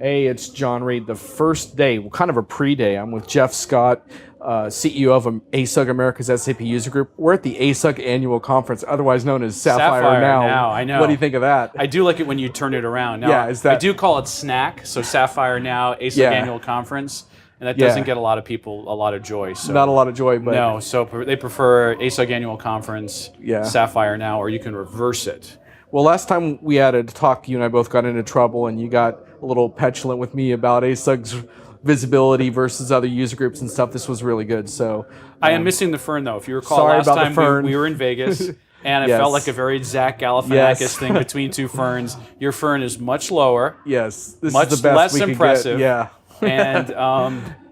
Hey, it's John Reed. The first day, kind of a pre-day, I'm with Geoff Scott, CEO of ASUG America's SAP User Group. We're at the ASUG Annual Conference, otherwise known as Sapphire now. I know. What do you think of that? I do like it when you turn it around. Now, Yeah, is that- I do call it SNAC, so Sapphire now, ASUG Annual Conference, and that doesn't get a lot of people a lot of joy. So Not a lot of joy, but... No, so they prefer ASUG Annual Conference, Yeah. Sapphire now, or you can reverse it. Well, last time we had a talk, you and I both got into trouble, and you got a little petulant with me about ASUG's visibility versus other user groups and stuff. This was really good. So I am missing the fern, though. If you recall, sorry last about the time fern. we were in Vegas, and it Yes. felt like a very Zach Galifianakis Yes. thing between two ferns. Your fern is much lower, yes, this much is the best less we could impressive. get. Yeah,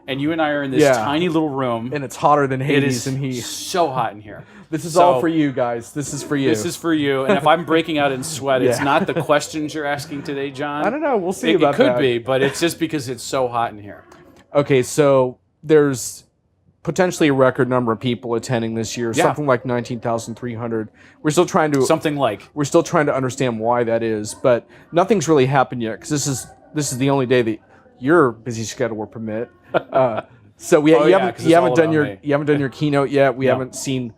and you and I are in this tiny little room. and it's hotter than It Hades is and he. so hot in here. This is So- all for you guys. This is for you. This is for you. And if I'm breaking out in sweat, it's Yeah. not the questions you're asking today, John. I don't know. We'll see It about could that. be, but it's just because it's so hot in here. Okay, so there's potentially a record number of people attending this year, Yeah. something like 19,300. We're still trying to we're still trying to understand why that is, but nothing's really happened yet because this is the only day that your busy schedule will permit. So you 'cause haven't it's all done about me. your keynote yet. We No. haven't seen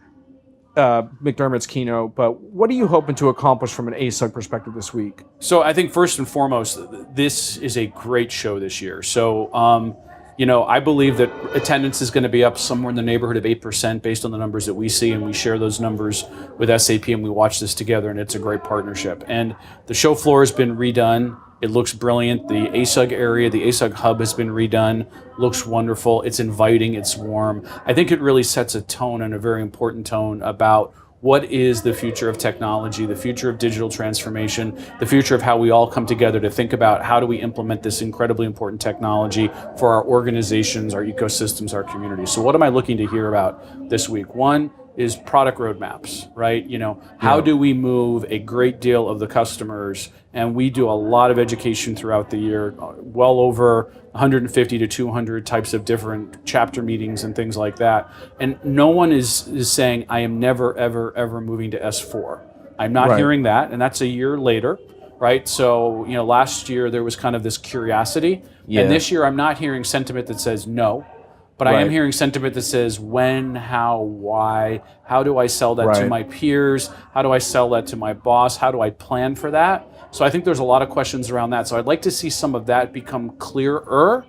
McDermott's keynote, but what are you hoping to accomplish from an ASUG perspective this week? So I think first and foremost, this is a great show this year. So, I believe that attendance is going to be up somewhere in the neighborhood of 8% based on the numbers that we see, and we share those numbers with SAP, and we watch this together, and it's a great partnership. And the show floor has been redone. It looks brilliant. The ASUG area, the ASUG hub has been redone. Looks wonderful. It's inviting. It's warm. I think it really sets a tone, and a very important tone, about what is the future of technology, the future of digital transformation, the future of how we all come together to think about how do we implement this incredibly important technology for our organizations, our ecosystems, our communities. So what am I looking to hear about this week? One is product roadmaps, right? How do we move a great deal of the customers? And we do a lot of education throughout the year, well over 150 to 200 types of different chapter meetings and things like that. And no one is saying, I am never, ever, ever moving to S4. I'm not hearing that, and that's a year later, right? So, last year there was kind of this curiosity. Yeah. And this year I'm not hearing sentiment that says no. But I am hearing sentiment that says when, how, why, how do I sell that to my peers? How do I sell that to my boss? How do I plan for that? So I think there's a lot of questions around that. So I'd like to see some of that become clearer.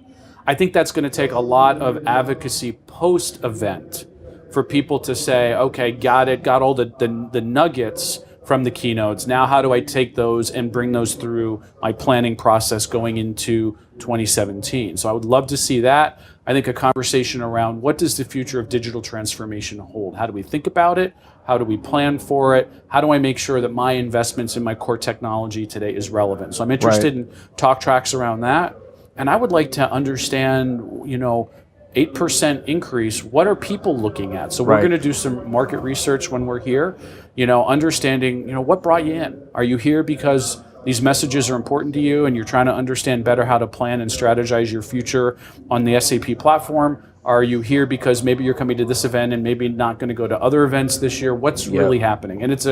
I think that's going to take a lot of advocacy post-event for people to say, okay, got it, got all the nuggets from the keynotes. Now how do I take those and bring those through my planning process going into 2017? So I would love to see that. I think a conversation around what does the future of digital transformation hold? How do we think about it? How do we plan for it? How do I make sure that my investments in my core technology today is relevant? So I'm interested in talk tracks around that. And I would like to understand, 8% increase, what are people looking at? So we're going to do some market research when we're here, understanding, what brought you in? Are you here because these messages are important to you and you're trying to understand better how to plan and strategize your future on the SAP platform? Are you here because maybe you're coming to this event and maybe not going to go to other events this year? What's really happening? And it's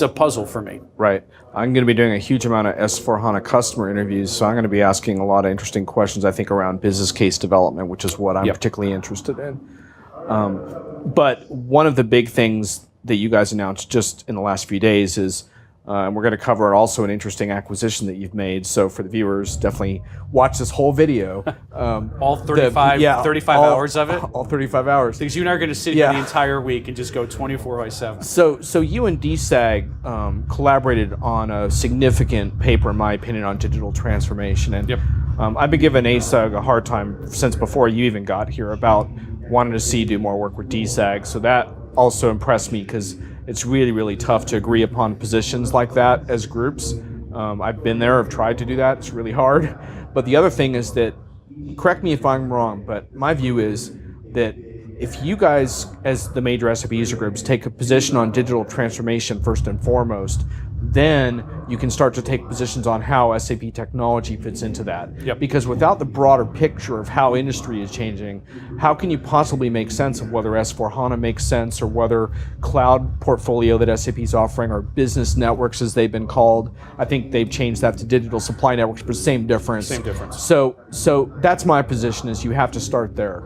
a puzzle for me. Right. I'm going to be doing a huge amount of S/4HANA customer interviews, so I'm going to be asking a lot of interesting questions, I think, around business case development, which is what I'm particularly interested in. But one of the big things that you guys announced just in the last few days is, and we're going to cover also an interesting acquisition that you've made. So for the viewers, definitely watch this whole video. All 35 hours of it? All 35 hours. Because you and I are going to sit here the entire week and just go 24/7. So you and DSAG collaborated on a significant paper, in my opinion, on digital transformation. And I've been giving ASUG a hard time since before you even got here about wanting to see you do more work with DSAG. So that also impressed me because it's really, really tough to agree upon positions like that as groups. I've been there, I've tried to do that, it's really hard. But the other thing is that, correct me if I'm wrong, but my view is that if you guys, as the major SAP user groups, take a position on digital transformation first and foremost, then you can start to take positions on how SAP technology fits into that. Yep. Because without the broader picture of how industry is changing, how can you possibly make sense of whether S4HANA makes sense or whether cloud portfolio that SAP is offering or business networks as they've been called? I think they've changed that to digital supply networks, but same difference. Same difference. So that's my position, is you have to start there.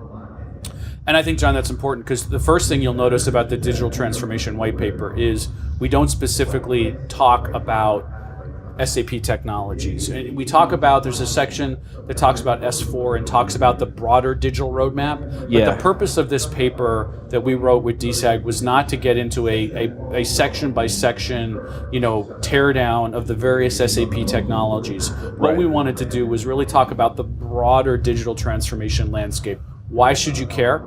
And I think, John, that's important, because the first thing you'll notice about the digital transformation white paper is we don't specifically talk about SAP technologies. We talk about, there's a section that talks about S4 and talks about the broader digital roadmap. Yeah. But the purpose of this paper that we wrote with DSAG was not to get into a section by section, tear down of the various SAP technologies. What we wanted to do was really talk about the broader digital transformation landscape. Why should you care?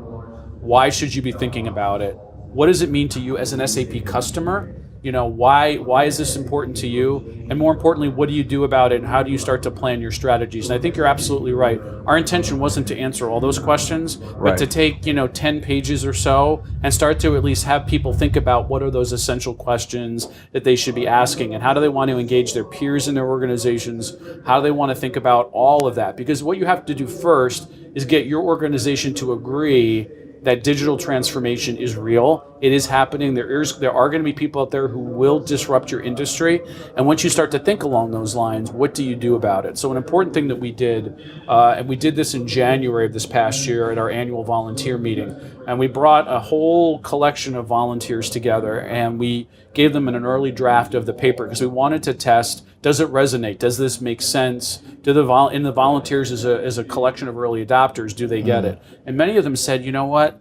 Why should you be thinking about it? What does it mean to you as an SAP customer? Why is this important to you? And more importantly, what do you do about it, and how do you start to plan your strategies? And I think you're absolutely right. Our intention wasn't to answer all those questions, but to take 10 pages or so and start to at least have people think about what are those essential questions that they should be asking, and how do they want to engage their peers in their organizations? How do they want to think about all of that? Because what you have to do first is get your organization to agree that digital transformation is real. It is happening. There are going to be people out there who will disrupt your industry. And once you start to think along those lines, what do you do about it? So an important thing that we did, and we did this in January of this past year at our annual volunteer meeting, and we brought a whole collection of volunteers together, and we gave them an early draft of the paper because we wanted to test, does it resonate? Does this make sense? In the volunteers as a collection of early adopters, do they get it? And many of them said, you know what?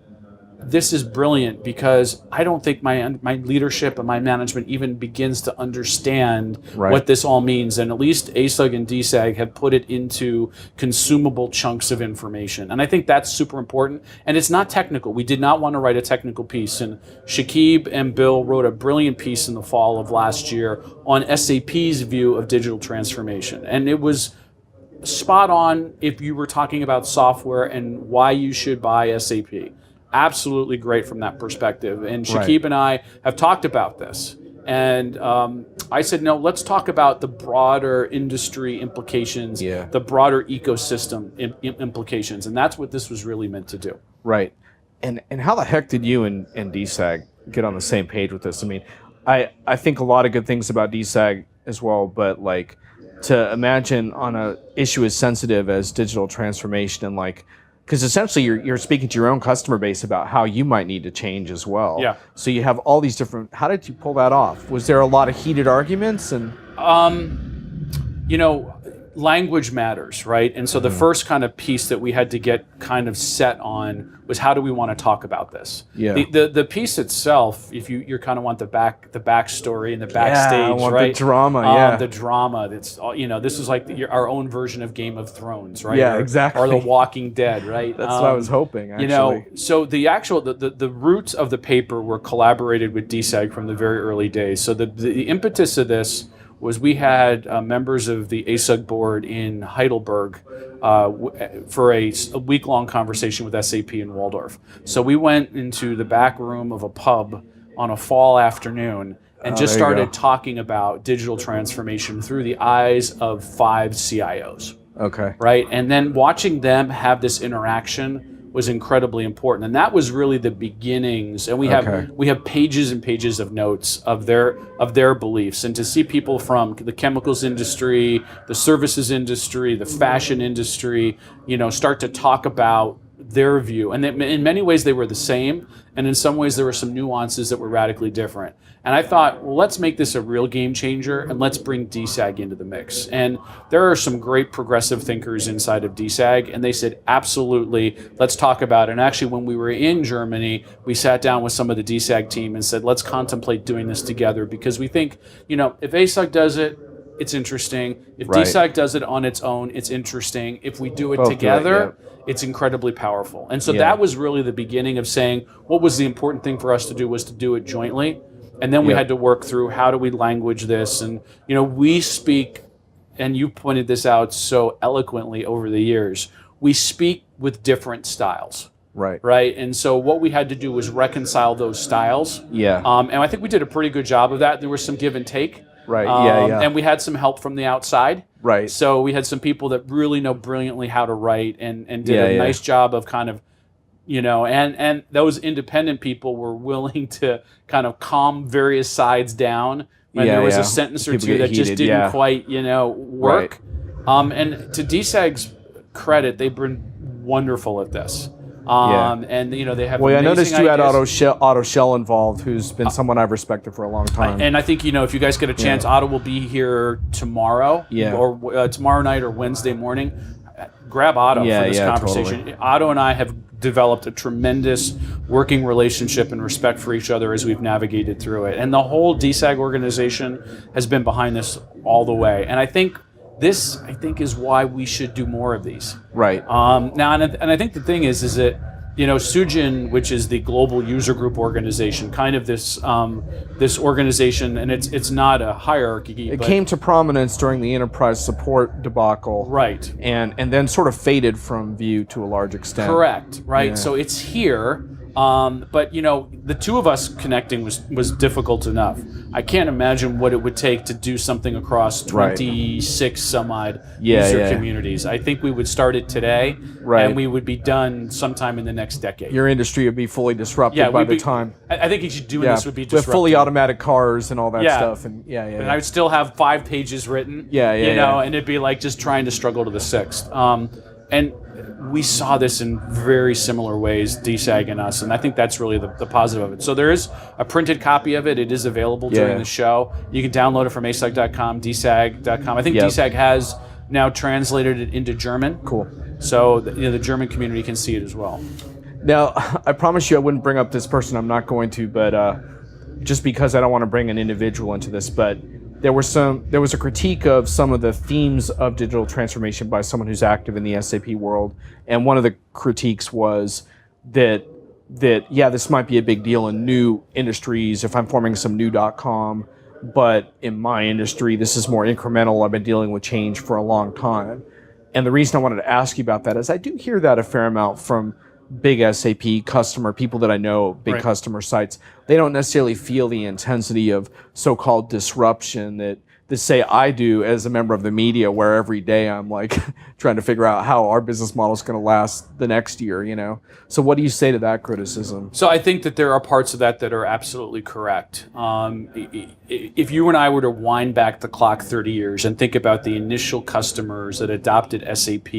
This is brilliant, because I don't think my leadership and my management even begins to understand what this all means. And at least ASUG and DSAG have put it into consumable chunks of information. And I think that's super important. And it's not technical. We did not want to write a technical piece. And Shakib and Bill wrote a brilliant piece in the fall of last year on SAP's view of digital transformation. And it was spot on if you were talking about software and why you should buy SAP. Absolutely great from that perspective. And Shakib and I have talked about this. And I said, no, let's talk about the broader industry implications, the broader ecosystem implications. And that's what this was really meant to do. Right. And how the heck did you and DSAG get on the same page with this? I mean, I think a lot of good things about DSAG as well, but to imagine on a issue as sensitive as digital transformation and because essentially you're speaking to your own customer base about how you might need to change as well. Yeah. So you have all these different. How did you pull that off? Was there a lot of heated arguments and? Language matters, right? And so the first kind of piece that we had to get kind of set on was, how do we want to talk about this? Yeah. The piece itself, if you kind of want the backstory and the backstage, I want right? the drama, the drama. That's this is like our own version of Game of Thrones, right? Yeah, exactly. Or The Walking Dead, right? That's what I was hoping. Actually, so the roots of the paper were collaborated with DSAG from the very early days. So the impetus of this was we had members of the ASUG board in Heidelberg for a week-long conversation with SAP in Waldorf. So we went into the back room of a pub on a fall afternoon and just started talking about digital transformation through the eyes of 5 CIOs. Okay. Right? And then watching them have this interaction was incredibly important, and that was really the beginnings. And we have pages and pages of notes of their beliefs, and to see people from the chemicals industry, the services industry, the fashion industry, start to talk about their view. And in many ways they were the same, and in some ways there were some nuances that were radically different. And I thought, well, let's make this a real game changer, and let's bring DSAG into the mix. And there are some great progressive thinkers inside of DSAG, and they said, absolutely, let's talk about it. And actually, when we were in Germany, we sat down with some of the DSAG team and said, let's contemplate doing this together, because we think, if ASUG does it, it's interesting. If DSAG does it on its own, it's interesting. If we do it together, it's incredibly powerful. And so that was really the beginning of saying, what was the important thing for us to do was to do it jointly. And then we had to work through, how do we language this? And, we speak, and you pointed this out so eloquently over the years, we speak with different styles. Right. And so what we had to do was reconcile those styles. Yeah. And I think we did a pretty good job of that. There was some give and take. Right. And we had some help from the outside. Right. So we had some people that really know brilliantly how to write and did a nice job of kind of, and those independent people were willing to kind of calm various sides down when there was a sentence or two that just didn't quite, work. Right. And to DSAG's credit, they've been wonderful at this. And they have. Well, I noticed you had Otto Shell involved, who's been someone I've respected for a long time. And I think if you guys get a chance, Otto will be here tomorrow, or tomorrow night or Wednesday morning. Grab Otto for this conversation. Totally. Otto and I have developed a tremendous working relationship and respect for each other as we've navigated through it, and the whole DSAG organization has been behind this all the way. And I think this is why we should do more of these. Right. Now, and I think the thing is that Sujin, which is the global user group organization, kind of this organization, and it's not a hierarchy. It came to prominence during the enterprise support debacle. Right. And then sort of faded from view to a large extent. Correct. Right. Yeah. So it's here. But the two of us connecting was difficult enough. I can't imagine what it would take to do something across 26 some odd user communities. I think we would start it today, and we would be done sometime in the next decade. Your industry would be fully disrupted by the time. I think each doing this would be disrupted. With fully automatic cars and all that stuff, and And I would still have 5 pages written. And it'd be like just trying to struggle to the 6th. And we saw this in very similar ways, DSAG and us, and I think that's really the positive of it. So there is a printed copy of it. It is available during the show. You can download it from ASUG.com, DSAG.com. I think DSAG has now translated it into German. Cool. So the German community can see it as well. Now, I promise you I wouldn't bring up this person. I'm not going to, but just because I don't want to bring an individual into this, but there was a critique of some of the themes of digital transformation by someone who's active in the SAP world, and one of the critiques was that this might be a big deal in new industries if I'm forming some new .com, but in my industry this is more incremental. I've been dealing with change for a long time, and the reason I wanted to ask you about that is I do hear that a fair amount from big SAP customer, people that I know, big customer sites. They don't necessarily feel the intensity of so-called disruption that say I do as a member of the media, where every day I'm like trying to figure out how our business model is going to last the next year, So what do you say to that criticism? So I think that there are parts of that are absolutely correct. If you and I were to wind back the clock 30 years and think about the initial customers that adopted SAP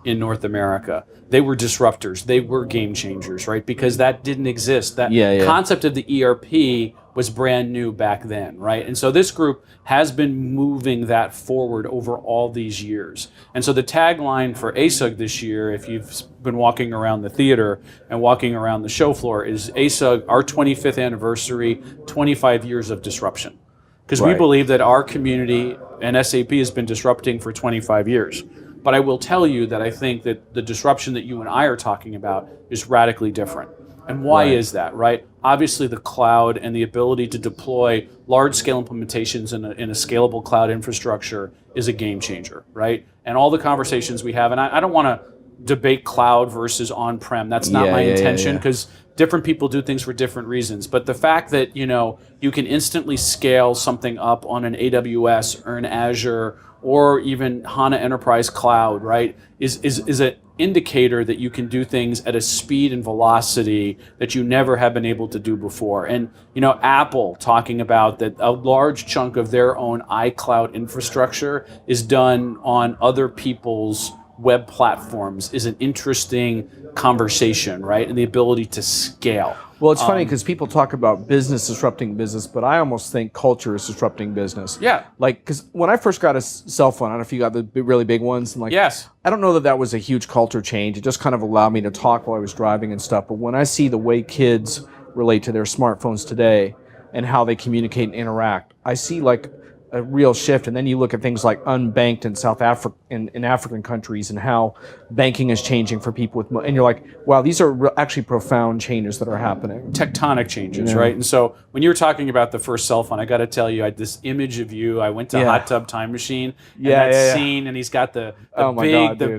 in North America, they were disruptors. They were game changers, right? Because that didn't exist. That concept of the ERP was brand new back then, right? And so this group has been moving that forward over all these years. And so the tagline for ASUG this year, if you've been walking around the theater and walking around the show floor, is ASUG, our 25th anniversary, 25 years of disruption. Because we believe that our community and SAP has been disrupting for 25 years. But I will tell you that I think that the disruption that you and I are talking about is radically different. And why is that, right? Obviously, the cloud and the ability to deploy large-scale implementations in a scalable cloud infrastructure is a game changer, right? And all the conversations we have, and I don't want to debate cloud versus on-prem. That's not my intention, because different people do things for different reasons. But the fact that you can instantly scale something up on an AWS or an Azure or even HANA Enterprise Cloud, right, is an indicator that you can do things at a speed and velocity that you never have been able to do before. And Apple talking about that a large chunk of their own iCloud infrastructure is done on other people's web platforms is an interesting conversation, right? And the ability to scale. Well, it's funny because people talk about business disrupting business, but I almost think culture is disrupting business. Yeah. Like, because when I first got a cell phone, I don't know if you got the really big ones. And I don't know that was a huge culture change. It just kind of allowed me to talk while I was driving and stuff. But when I see the way kids relate to their smartphones today and how they communicate and interact, I see like a real shift. And then you look at things like unbanked in South Africa, in African countries, and how banking is changing for people with, and you're like, wow, these are actually profound changes that are happening. Tectonic changes, right? And so when you were talking about the first cell phone, I got to tell you, I had this image of you. I went to Hot Tub Time Machine, and that scene, and he's got the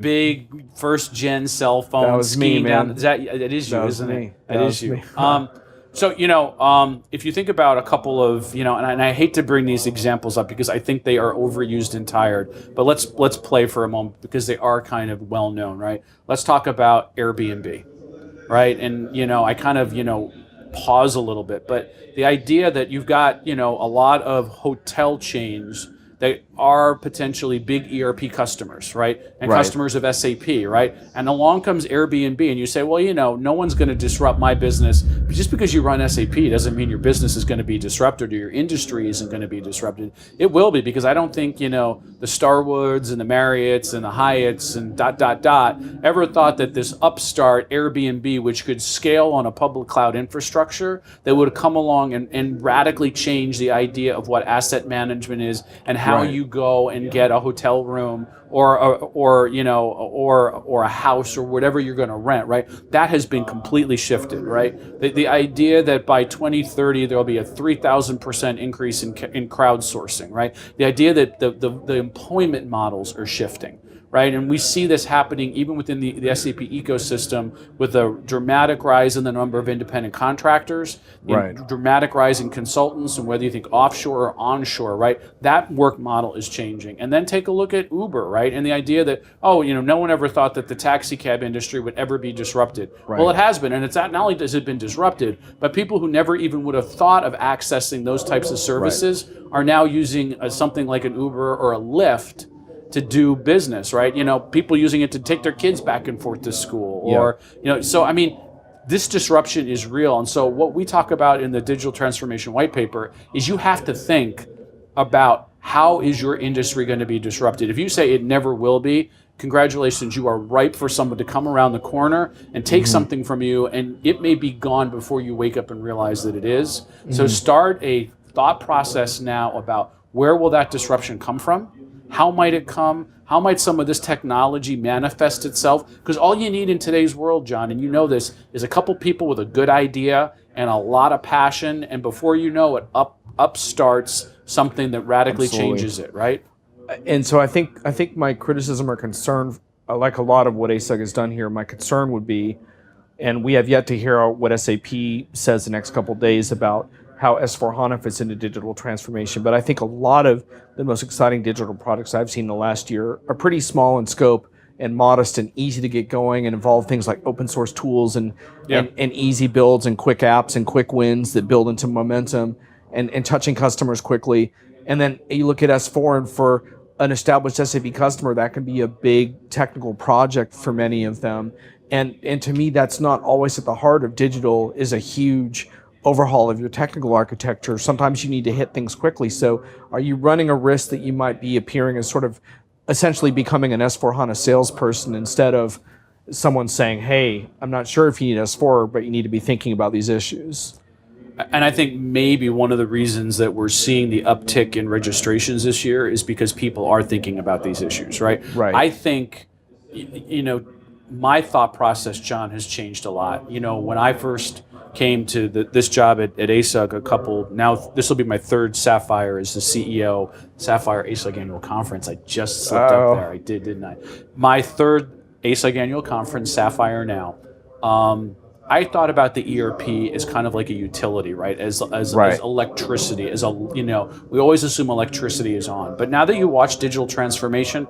big first gen cell phone that was skiing me, down. man. It is you, isn't it? It is you. So, if you think about a couple of, and I hate to bring these examples up because I think they are overused and tired, but let's play for a moment because they are kind of well known, right? Let's talk about Airbnb, right? And, I kind of, pause a little bit, but the idea that you've got, a lot of hotel chains that are potentially big ERP customers, right? And customers of SAP, right? And along comes Airbnb and you say, well, no one's going to disrupt my business. But just because you run SAP doesn't mean your business is going to be disrupted or your industry isn't going to be disrupted. It will be, because I don't think, the Starwoods and the Marriotts and the Hyatts and ... ever thought that this upstart Airbnb, which could scale on a public cloud infrastructure, that would come along and radically change the idea of what asset management is and how you go and get a hotel room or a house or whatever you're going to rent, right? That has been completely shifted, right? The idea that by 2030 there'll be a 3,000% increase in crowdsourcing, right? The idea that the employment models are shifting, right? And we see this happening even within the SAP ecosystem with a dramatic rise in the number of independent contractors, dramatic rise in consultants, and whether you think offshore or onshore, right? That work model is changing. And then take a look at Uber, right? And the idea that, no one ever thought that the taxi cab industry would ever be disrupted. Well, it has been, and it's not only has it been disrupted, but people who never even would have thought of accessing those types of services are now using something like an Uber or a Lyft to do business, right? People using it to take their kids back and forth to school, or so I mean, this disruption is real. And so what we talk about in the digital transformation white paper is you have to think about how is your industry going to be disrupted. If you say it never will be, congratulations, you are ripe for someone to come around the corner and take something from you, and it may be gone before you wake up and realize that it is. So start a thought process now about where will that disruption come from? How might it come? How might some of this technology manifest itself? Because all you need in today's world, John, and you know this, is a couple people with a good idea and a lot of passion, and before you know it, up starts something that radically changes it, right? And so I think my criticism or concern, like a lot of what ASUG has done here, my concern would be, and we have yet to hear what SAP says the next couple of days about how S/4HANA fits into digital transformation. But I think a lot of the most exciting digital products I've seen in the last year are pretty small in scope and modest and easy to get going, and involve things like open source tools and easy builds and quick apps and quick wins that build into momentum and touching customers quickly. And then you look at S4, and for an established SAP customer, that can be a big technical project for many of them. And to me, that's not always at the heart of digital, is a huge overhaul of your technical architecture. Sometimes you need to hit things quickly. So are you running a risk that you might be appearing as sort of essentially becoming an S/4HANA salesperson instead of someone saying, hey, I'm not sure if you need S4, but you need to be thinking about these issues? And I think maybe one of the reasons that we're seeing the uptick in registrations this year is because people are thinking about these issues, right? I think, my thought process, John, has changed a lot. When I first came to this job at ASUG now this will be my third Sapphire as the CEO, Sapphire ASUG annual conference. I just slipped up there. I did, didn't I? My third ASUG annual conference, Sapphire now. I thought about the ERP as kind of like a utility, right? As electricity, we always assume electricity is on. But now that you watch digital transformation,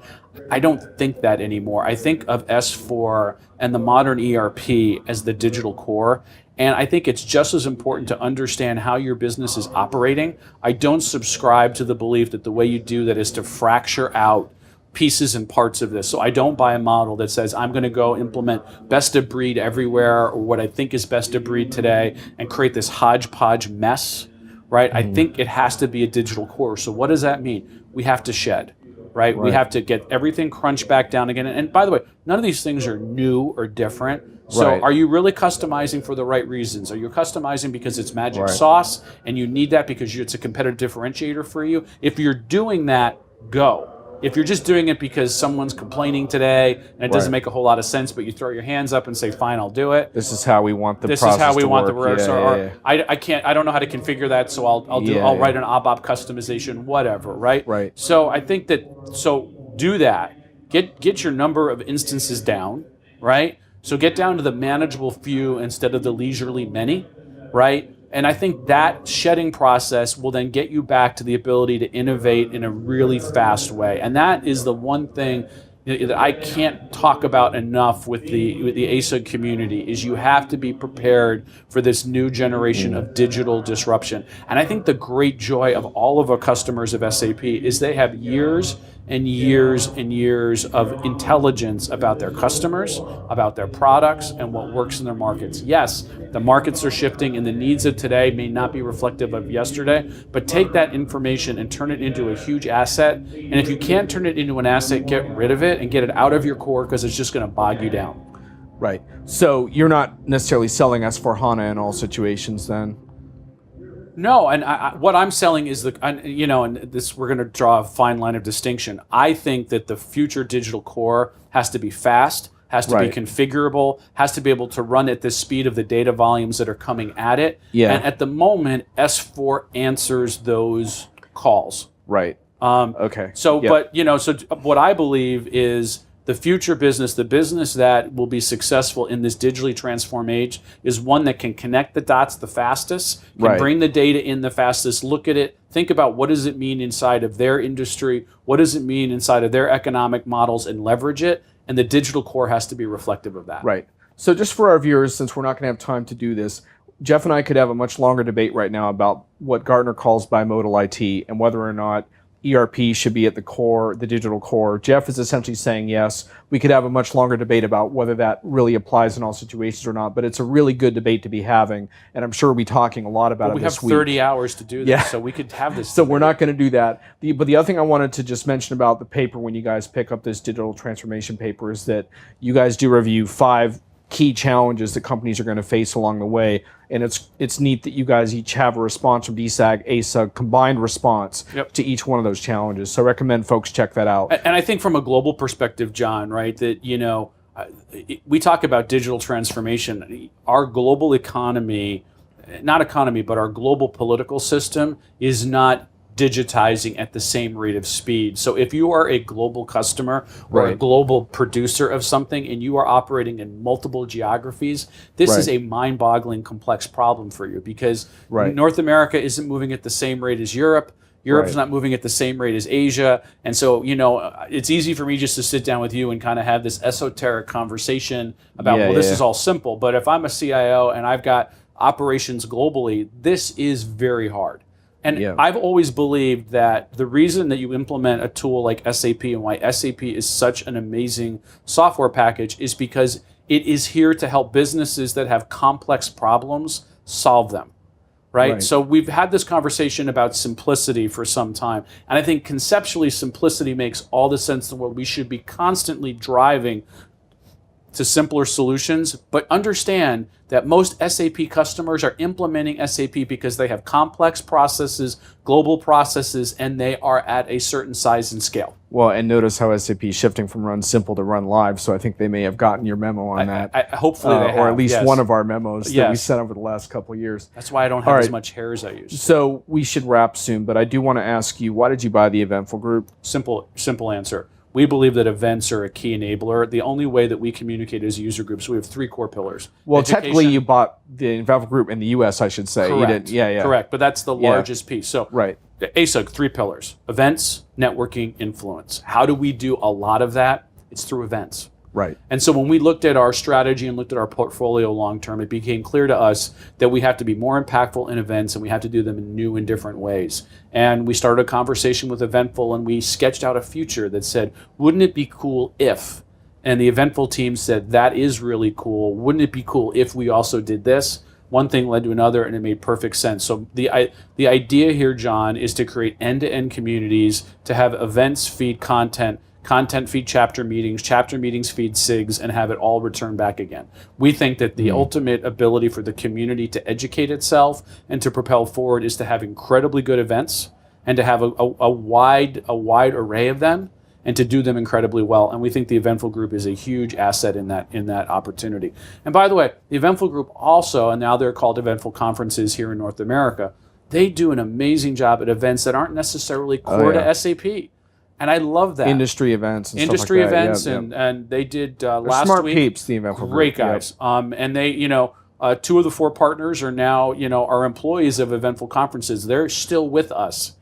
I don't think that anymore. I think of S4 and the modern ERP as the digital core. And I think it's just as important to understand how your business is operating. I don't subscribe to the belief that the way you do that is to fracture out pieces and parts of this. So I don't buy a model that says I'm going to go implement best of breed everywhere, or what I think is best of breed today, and create this hodgepodge mess, right? I think it has to be a digital core. So what does that mean? We have to shed, right? We have to get everything crunched back down again. And by the way, none of these things are new or different. So are you really customizing for the right reasons? Are you customizing because it's magic sauce and you need that because it's a competitive differentiator for you? If you're doing that, go. If you're just doing it because someone's complaining today and it doesn't make a whole lot of sense, but you throw your hands up and say, fine, I'll do it. This is how we want the process to work. This is how we want the process. I don't know how to configure that, so I'll write an ABAP customization, whatever, right? So I think do that. Get your number of instances down, right? So get down to the manageable few instead of the leisurely many, right? And I think that shedding process will then get you back to the ability to innovate in a really fast way. And that is the one thing that I can't talk about enough with the ASUG community, is you have to be prepared for this new generation of digital disruption. And I think the great joy of all of our customers of SAP is they have years and years and years of intelligence about their customers, about their products, and what works in their markets. Yes, the markets are shifting and the needs of today may not be reflective of yesterday, but take that information and turn it into a huge asset. And if you can't turn it into an asset, get rid of it and get it out of your core, because it's just going to bog you down. Right. So you're not necessarily selling S/4HANA in all situations then? No, and what I'm selling is and this, we're going to draw a fine line of distinction. I think that the future digital core has to be fast, has to be configurable, has to be able to run at the speed of the data volumes that are coming at it. Yeah. And at the moment, S4 answers those calls. Right. Okay. So, but so what I believe is the future business, the business that will be successful in this digitally transformed age, is one that can connect the dots the fastest, can bring the data in the fastest, look at it, think about what does it mean inside of their industry, what does it mean inside of their economic models, and leverage it. And the digital core has to be reflective of that. Right. So just for our viewers, since we're not going to have time to do this, Geoff and I could have a much longer debate right now about what Gartner calls bimodal IT and whether or not ERP should be at the core, the digital core. Geoff is essentially saying yes. We could have a much longer debate about whether that really applies in all situations or not, but it's a really good debate to be having, and I'm sure we'll be talking a lot about it this week. We have 30 hours to do this, so we could have this So we're not going to do that. But the other thing I wanted to just mention about the paper when you guys pick up this digital transformation paper is that you guys do review 5 key challenges that companies are going to face along the way. And it's neat that you guys each have a response from DSAG, ASUG, combined response to each one of those challenges. So I recommend folks check that out. And I think from a global perspective, John, right, that, we talk about digital transformation. Our global economy, but our global political system is not digitizing at the same rate of speed. So if you are a global customer or a global producer of something and you are operating in multiple geographies, this is a mind-boggling complex problem for you, because North America isn't moving at the same rate as Europe. Europe's not moving at the same rate as Asia. And so, it's easy for me just to sit down with you and kind of have this esoteric conversation about, this is all simple. But if I'm a CIO and I've got operations globally, this is very hard. And I've always believed that the reason that you implement a tool like SAP and why SAP is such an amazing software package is because it is here to help businesses that have complex problems solve them, right? So we've had this conversation about simplicity for some time. And I think conceptually simplicity makes all the sense in the world. We should be constantly driving to simpler solutions, but understand that most SAP customers are implementing SAP because they have complex processes, global processes, and they are at a certain size and scale. Well, and notice how SAP is shifting from run simple to run live, so I think they may have gotten your memo on that. Hopefully they have. Or at least one of our memos that we sent over the last couple of years. That's why I don't have as much hair as I used to. So we should wrap soon, but I do want to ask you, why did you buy the Eventful Group? Simple answer. We believe that events are a key enabler. The only way that we communicate as user groups, we have 3 core pillars. Well, technically you bought the Eventful Group in the US, I should say. Correct. You didn't, Correct, but that's the largest piece. So right. ASUG, 3 pillars: events, networking, influence. How do we do a lot of that? It's through events. Right. And so when we looked at our strategy and looked at our portfolio long term, it became clear to us that we have to be more impactful in events and we have to do them in new and different ways. And we started a conversation with Eventful and we sketched out a future that said, wouldn't it be cool if? And the Eventful team said, that is really cool. Wouldn't it be cool if we also did this? One thing led to another and it made perfect sense. So the idea here, John, is to create end-to-end communities, to have events feed content feed chapter meetings feed SIGs, and have it all return back again. We think that the ultimate ability for the community to educate itself and to propel forward is to have incredibly good events and to have a wide array of them and to do them incredibly well. And we think the Eventful Group is a huge asset in that opportunity. And by the way, the Eventful Group also, and now they're called Eventful Conferences here in North America, they do an amazing job at events that aren't necessarily core to SAP. And I love that. Industry events and stuff like that. And they did last smart week. Peeps, the Eventful Group. Great guys. And they, 2 of the 4 partners are now, our employees of Eventful Conferences. They're still with us.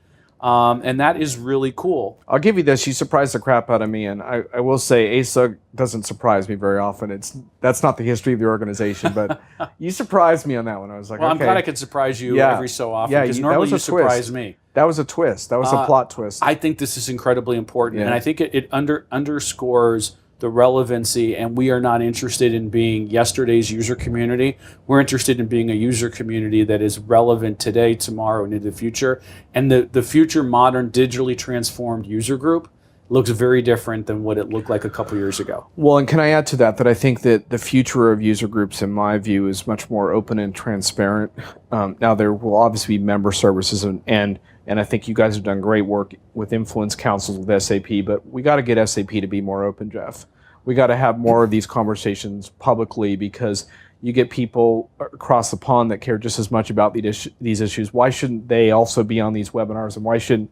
And that is really cool. I'll give you this. You surprised the crap out of me. And I will say ASUG doesn't surprise me very often. That's not the history of the organization. But you surprised me on that one. I was like, well, okay. I'm glad I could surprise you every so often. Because normally you surprise me. That was a twist. That was a plot twist. I think this is incredibly important. And I think it underscores the relevancy, and we are not interested in being yesterday's user community. We're interested in being a user community that is relevant today, tomorrow, and into the future. And the future modern digitally transformed user group looks very different than what it looked like a couple years ago. Well, and can I add to that I think that the future of user groups, in my view, is much more open and transparent. Now, there will obviously be member services, and I think you guys have done great work with influence councils with SAP, but we got to get SAP to be more open, Geoff. We got to have more of these conversations publicly, because you get people across the pond that care just as much about these issues. Why shouldn't they also be on these webinars, and why shouldn't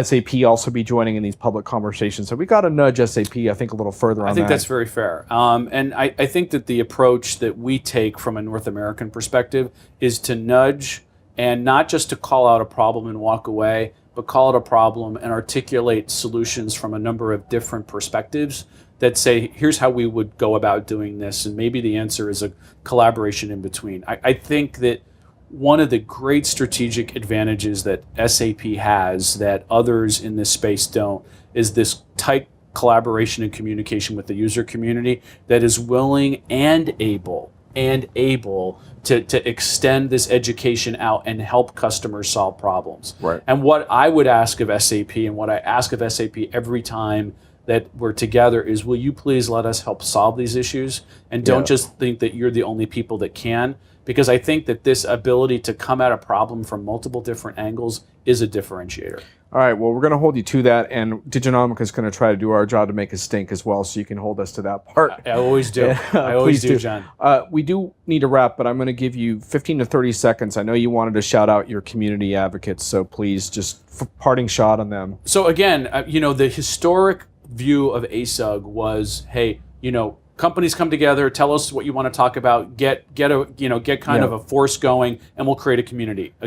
SAP also be joining in these public conversations? So we got to nudge SAP, I think, a little further on that. I think that's very fair. And I think that the approach that we take from a North American perspective is to nudge, and not just to call out a problem and walk away, but call it a problem and articulate solutions from a number of different perspectives that say, here's how we would go about doing this, and maybe the answer is a collaboration in between. I think that one of the great strategic advantages that SAP has that others in this space don't is this tight collaboration and communication with the user community that is willing and able to extend this education out and help customers solve problems. Right. And what I would ask of SAP, and what I ask of SAP every time that we're together, is, will you please let us help solve these issues? And don't just think that you're the only people that can, because I think that this ability to come at a problem from multiple different angles is a differentiator. All right, well, we're going to hold you to that, and Diginomica is going to try to do our job to make us stink as well, so you can hold us to that part. I always do. I always do, John. We do need to wrap, but I'm going to give you 15 to 30 seconds. I know you wanted to shout out your community advocates, so please, just parting shot on them. So again, the historic view of ASUG was, hey, companies come together, tell us what you want to talk about, get kind of a force going, and we'll create a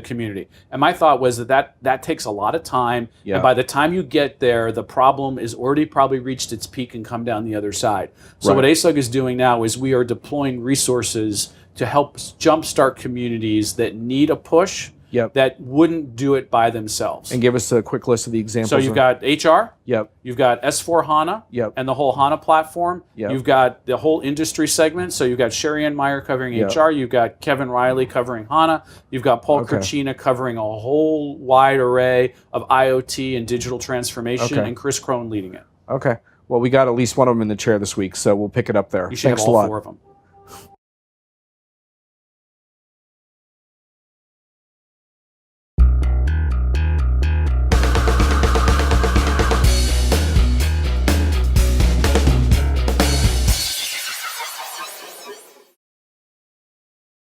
community. And my thought was that takes a lot of time, and by the time you get there, the problem is already probably reached its peak and come down the other side. So what ASUG is doing now is we are deploying resources to help jumpstart communities that need a push, that wouldn't do it by themselves. And give us a quick list of the examples. So you've got HR, Yep. You've got S4HANA and the whole HANA platform. Yep. You've got the whole industry segment. So you've got Sherry Ann Meyer covering HR. You've got Kevin Riley covering HANA. You've got Paul Kurchina covering a whole wide array of IoT and digital transformation, and Chris Crone leading it. Okay. Well, we got at least one of them in the chair this week, so we'll pick it up there. You should Thanks have a all lot. 4 of them.